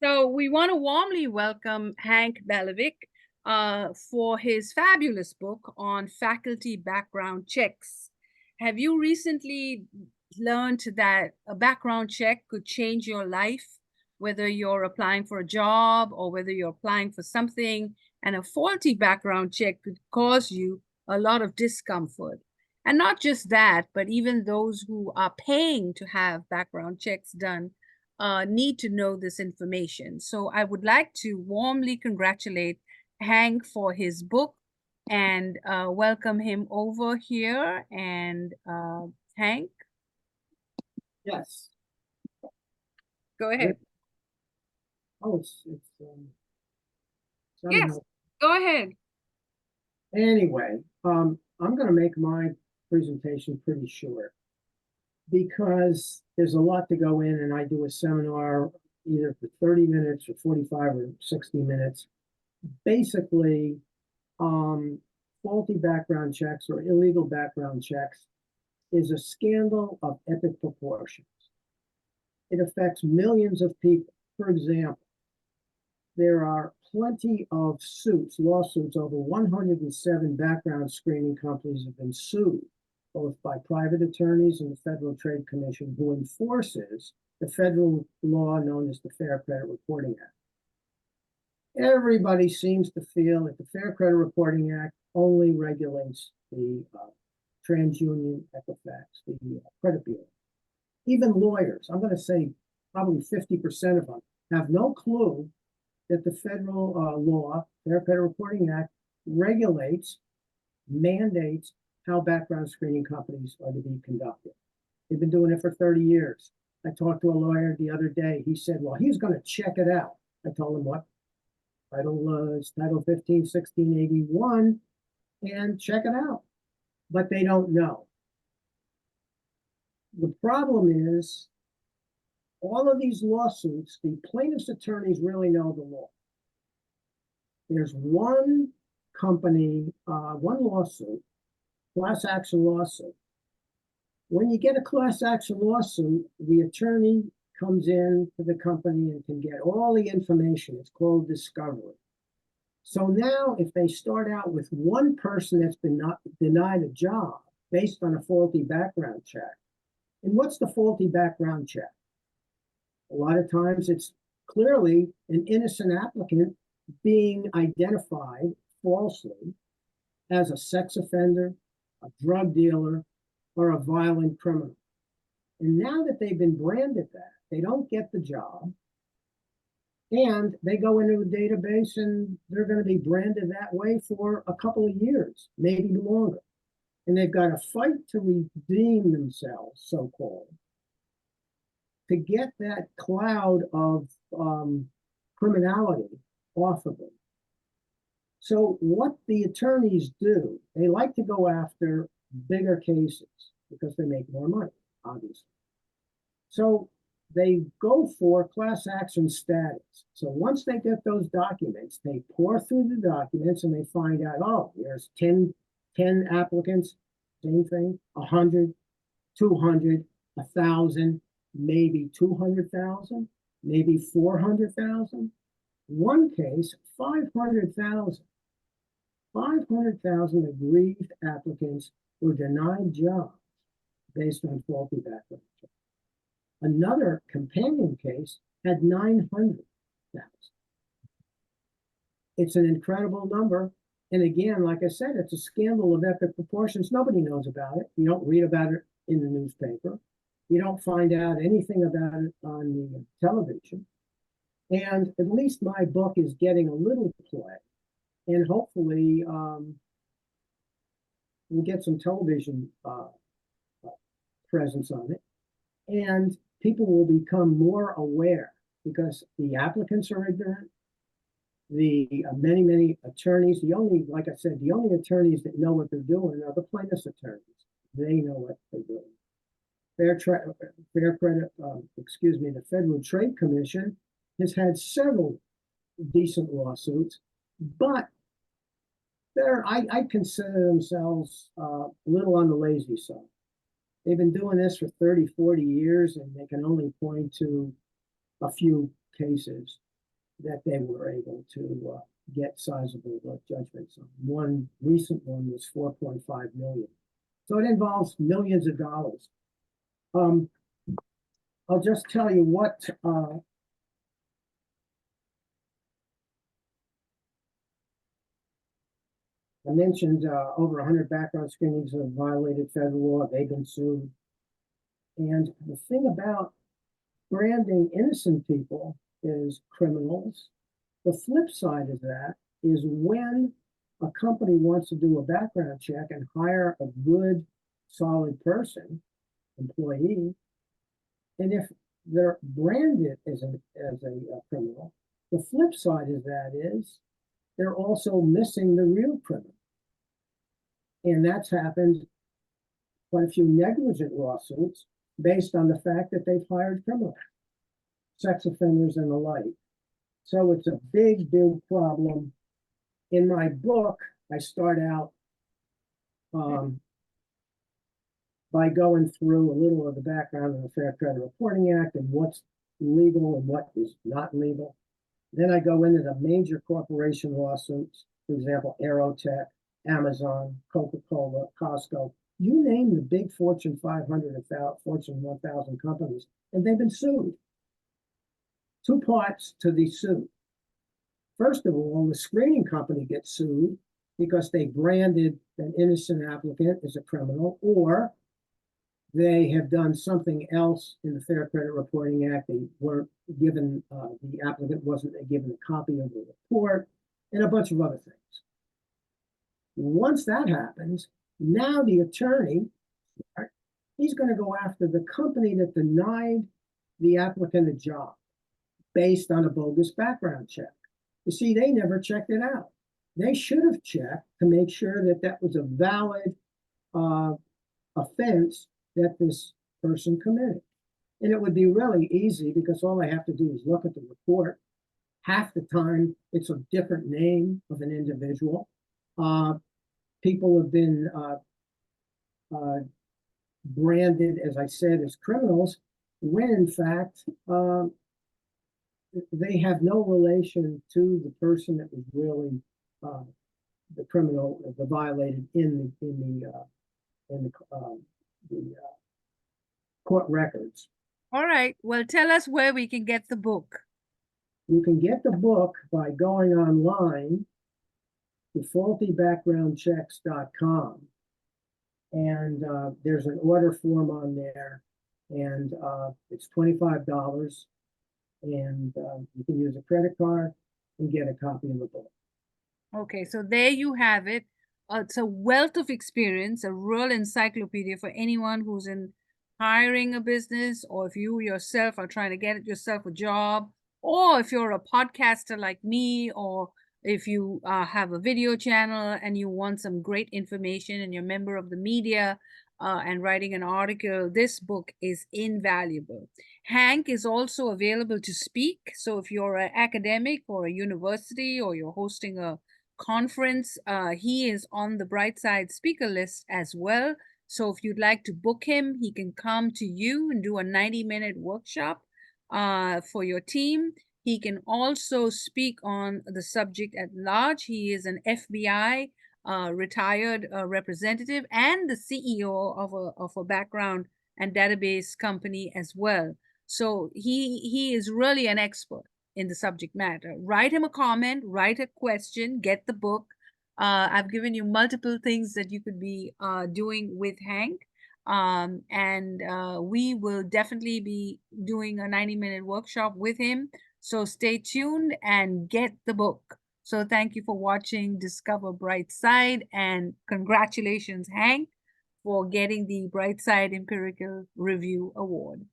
So we want to warmly welcome Hank Balevic for his fabulous book on faculty background checks. Have you recently learned that a background check could change your life, whether you're applying for a job or whether you're applying for something, and a faulty background check could cause you a lot of discomfort? And not just that, but even those who are paying to have background checks done need to know this information. So I would like to warmly congratulate Hank for his book and welcome him over here. And Hank, Yes. go ahead. Oh, it's Yes, go ahead. Anyway, I'm going to make my presentation pretty short because there's a lot to go in, and I do a seminar either for 30 minutes or 45 or 60 minutes. Basically, faulty background checks or illegal background checks is a scandal of epic proportions. It affects millions of people. For example, there are plenty of lawsuits. Over 107 background screening companies have been sued, both by private attorneys and the Federal Trade Commission, who enforces the federal law known as the Fair Credit Reporting Act. Everybody seems to feel that the Fair Credit Reporting Act only regulates the TransUnion, Equifax, the credit bureau. Even lawyers, I'm going to say probably 50% of them, have no clue that the federal law, Fair Credit Reporting Act, regulates, mandates how background screening companies are to be conducted. They've been doing it for 30 years. I talked to a lawyer the other day. He said, well, he's going to check it out. I told him what? Title 15, 1681, and check it out. But they don't know. The problem is, all of these lawsuits, the plaintiff's attorneys really know the law. There's one company, one lawsuit, class action lawsuit. When you get a class action lawsuit, the attorney comes in to the company and can get all the information. It's called discovery. So now if they start out with one person that's been denied a job based on a faulty background check, and what's the faulty background check? A lot of times it's clearly an innocent applicant being identified falsely as a sex offender, a drug dealer, or a violent criminal. And now that they've been branded that, they don't get the job, and they go into the database and they're going to be branded that way for a couple of years, maybe longer. And they've got to fight to redeem themselves, so-called, to get that cloud of criminality off of them. So what the attorneys do, they like to go after bigger cases because they make more money, obviously. So they go for class action status. So once they get those documents, they pour through the documents and they find out, oh, there's 10 applicants, same thing, 100, 200, 1,000, maybe 200,000, maybe 400,000. One case, 500,000. 500,000 aggrieved applicants were denied jobs based on faulty background checks. Another companion case had 900,000. It's an incredible number. And again, like I said, it's a scandal of epic proportions. Nobody knows about it. You don't read about it in the newspaper. You don't find out anything about it on the television. And at least my book is getting a little play. And hopefully we'll get some television presence on it. And people will become more aware because the applicants are ignorant. The many attorneys, like I said, the only attorneys that know what they're doing are the plaintiff's attorneys. They know what they're doing. The Federal Trade Commission has had several decent lawsuits, but I consider themselves a little on the lazy side. They've been doing this for 30, 40 years, and they can only point to a few cases that they were able to get sizable judgments on. One recent one was 4.5 million. So it involves millions of dollars. I'll just tell you what I mentioned. Over 100 background screenings have violated federal law. They've been sued. And the thing about branding innocent people is criminals. The flip side of that is when a company wants to do a background check and hire a good, solid person, employee, and if they're branded as a criminal, the flip side of that is they're also missing the real criminal. And that's happened quite a few negligent lawsuits based on the fact that they've hired criminals, sex offenders and the like. So it's a big, big problem. In my book, I start out by going through a little of the background of the Fair Credit Reporting Act and what's legal and what is not legal. Then I go into the major corporation lawsuits, for example, Aerotech, Amazon, Coca-Cola, Costco. You name the big Fortune 500 and Fortune 1000 companies, and they've been sued. Two parts to the suit. First of all, the screening company gets sued because they branded an innocent applicant as a criminal, or they have done something else in the Fair Credit Reporting Act. They weren't given, the applicant wasn't given a copy of the report, and a bunch of other things. Once that happens, now the attorney, he's going to go after the company that denied the applicant a job based on a bogus background check. You see, they never checked it out. They should have checked to make sure that that was a valid offense that this person committed. And it would be really easy because all I have to do is look at the report. Half the time, it's a different name of an individual. People have been branded, as I said, as criminals, when in fact, they have no relation to the person that was really the criminal, the violated in the court records. All right. Well, tell us where we can get the book. You can get the book by going online to faultybackgroundchecks.com. And there's an order form on there, and it's $25. And you can use a credit card and get a copy of the book. Okay, so there you have it. It's a wealth of experience, a real encyclopedia for anyone who's in hiring a business, or if you yourself are trying to get yourself a job, or if you're a podcaster like me, or if you have a video channel and you want some great information and you're a member of the media and writing an article, this book is invaluable. Hank is also available to speak. So if you're an academic or a university or you're hosting a conference, he is on the Brightside speaker list as well. So if you'd like to book him, he can come to you and do a 90-minute workshop for your team. He can also speak on the subject at large. He is an FBI retired representative and the CEO of a background and database company as well. So he is really an expert in the subject matter. Write him a comment, write a question, get the book. I've given you multiple things that you could be doing with Hank. We will definitely be doing a 90-minute workshop with him. So stay tuned and get the book. So thank you for watching Discover Brightside, and congratulations, Hank, for getting the Brightside Empirical Review Award.